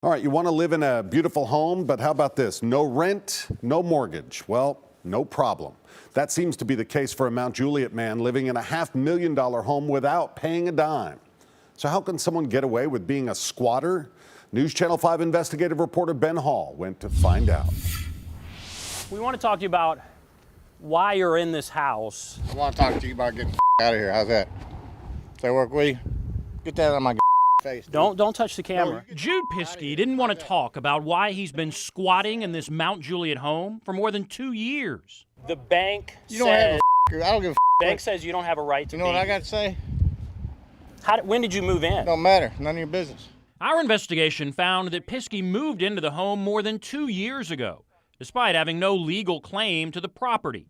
All right, you want to live in a beautiful home, but how about this? No rent, no mortgage. Well, no problem. That seems to be the case for a Mount Juliet man living in a $500,000 home without paying a dime. So how can someone get away with being a squatter? News Channel 5 investigative reporter Ben Hall went to find out. We want to talk to you about why you're in this house. I want to talk to you about getting out of here. How's that? Does that work with you? Get that out of my face. Dude. Don't touch the camera. Jude Piskey didn't want to talk about why he's been squatting in this Mount Juliet home for more than 2 years. The bank You don't have I don't give a bank says you don't have a right to You know what I got to say? When did you move in? Don't matter. None of your business. Our investigation found that Piskey moved into the home more than 2 years ago, despite having no legal claim to the property.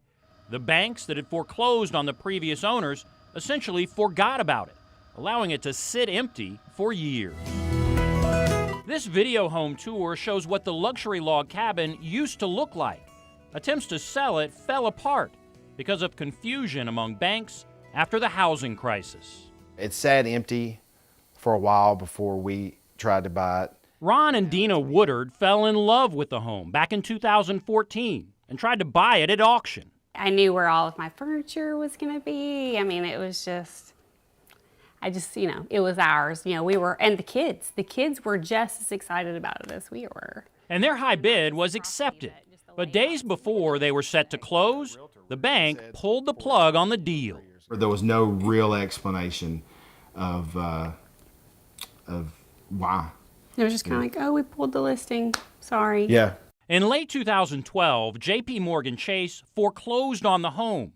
The banks that had foreclosed on the previous owners essentially forgot about it, allowing it to sit empty for years. This video home tour shows what the luxury log cabin used to look like. Attempts to sell it fell apart because of confusion among banks after the housing crisis. It sat empty for a while before we tried to buy it. Ron and Dina Woodard fell in love with the home back in 2014 and tried to buy it at auction. I knew where all of my furniture was going to be. I mean, it was just, it was ours. And the kids were just as excited about it as we were. And their high bid was accepted. But days before they were set to close, the bank pulled the plug on the deal. There was no real explanation of why. It was just kind of like, oh, we pulled the listing, sorry. Yeah. In late 2012, J.P. Morgan Chase foreclosed on the home,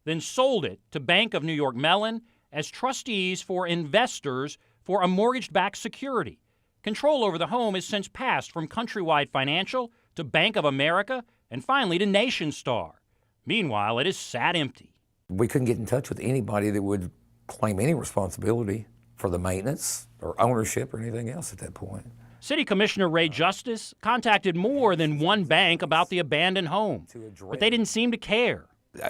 then sold it to Bank of New York Mellon as trustees for investors for a mortgage-backed security. Control over the home has since passed from Countrywide Financial to Bank of America and finally to NationStar. Meanwhile, it is sat empty. We couldn't get in touch with anybody that would claim any responsibility for the maintenance or ownership or anything else at that point. City Commissioner Ray Justice contacted more than one bank about the abandoned home, but they didn't seem to care.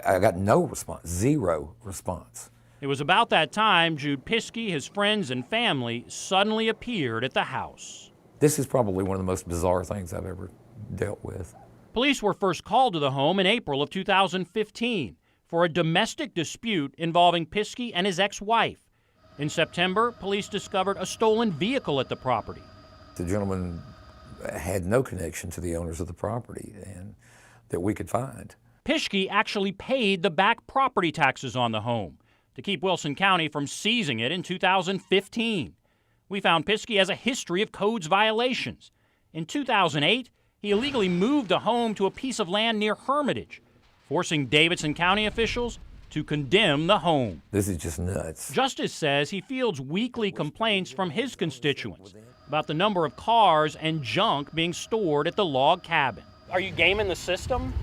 I got no response, zero response. It was about that time Jude Piskey, his friends and family suddenly appeared at the house. This is probably one of the most bizarre things I've ever dealt with. Police were first called to the home in April of 2015 for a domestic dispute involving Piskey and his ex-wife. In September, police discovered a stolen vehicle at the property. The gentleman had no connection to the owners of the property and that we could find. Piskey actually paid the back property taxes on the home to keep Wilson County from seizing it in 2015. We found Piskey has a history of codes violations. In 2008, he illegally moved a home to a piece of land near Hermitage, forcing Davidson County officials to condemn the home. This is just nuts. Justice says he fields weekly complaints from his constituents about the number of cars and junk being stored at the log cabin. Are you gaming the system?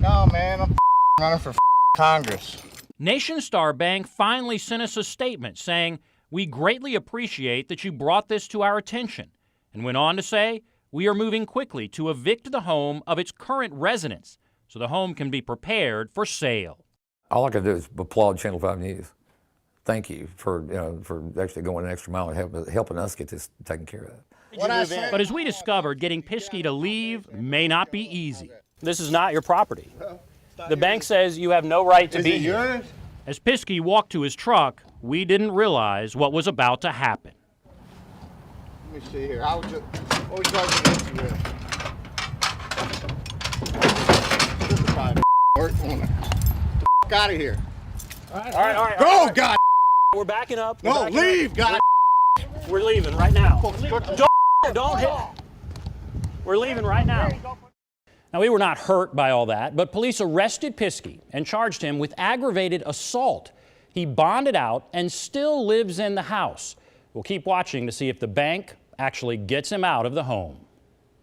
No, man. I'm running for Congress. NationStar Bank finally sent us a statement saying, "We greatly appreciate that you brought this to our attention," and went on to say, "We are moving quickly to evict the home of its current residents so the home can be prepared for sale." All I can do is applaud Channel 5 News. Thank you for actually going an extra mile and helping us get this taken care of. But as we discovered, getting Piskey to leave may not be easy. This is not your property. The bank says you have no right to be here. Yours? As Piskey walked to his truck, we didn't realize what was about to happen. Let me see here. What was charging against you with? This is probably worth out of here. All right. Go, God. We're backing up. No, leave, God. We're leaving right now. Don't hit. We're leaving right now. Now, we were not hurt by all that, but police arrested Piskey and charged him with aggravated assault. He bonded out and still lives in the house. We'll keep watching to see if the bank actually gets him out of the home.